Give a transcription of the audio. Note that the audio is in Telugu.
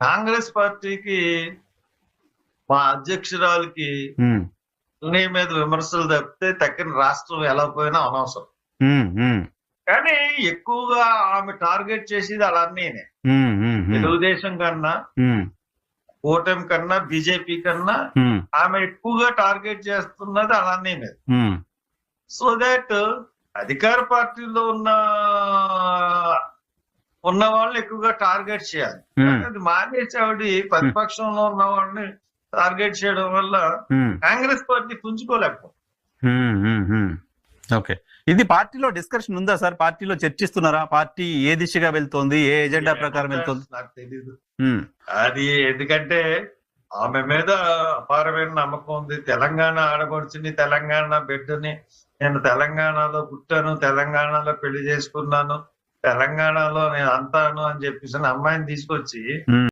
కాంగ్రెస్ పార్టీకి మా అధ్యక్షురాలకి ఉమ్, నీ మీద విమర్శలు తప్పితే తక్కిన రాష్ట్రం ఎలా పోయినా అనవసరం. ఉమ్, ఉమ్, కానీ ఎక్కువగా ఆమె టార్గెట్ చేసేది అలానేనే. ఉమ్, ఉమ్, ఉమ్, తెలుగుదేశం కన్నా, ఉమ్, కూటమి కన్నా, బీజేపీ కన్నా ఉమ్, ఆమె ఎక్కువగా టార్గెట్ చేస్తున్నది అలానే మీద. ఉమ్, సో దాట్ అధికార పార్టీలో ఉన్న వాళ్ళని ఎక్కువగా టార్గెట్ చేయాలి. ఉమ్, కానీ అది మానేసి ఆవిడ ప్రతిపక్షంలో ఉన్న వాళ్ళని టార్గెట్ చేయడం వల్ల ఉమ్, కాంగ్రెస్ పార్టీ పుంజుకోలేకపోతుంది. ఉమ్, ఉమ్, ఉమ్. ఓకే, ఇది పార్టీలో డిస్కషన్ ఉందా సార్? పార్టీలో చర్చిస్తున్నారా? పార్టీ ఏ దిశగా వెళ్తోంది, ఏ ఎజెండా ప్రకారం వెళ్తోంది? నాకు తెలీదు ఉమ్, అది. ఎందుకంటే ఆమె మీద అపారమైన నమ్మకం ఉంది. తెలంగాణ ఆడపడుచుని, తెలంగాణ బిడ్డని, నేను తెలంగాణలో పుట్టాను, తెలంగాణలో పెళ్లి చేసుకున్నాను, తెలంగాణలో నేను అంతాను అని చెప్పేసి అమ్మాయిని తీసుకొచ్చి ఉమ్.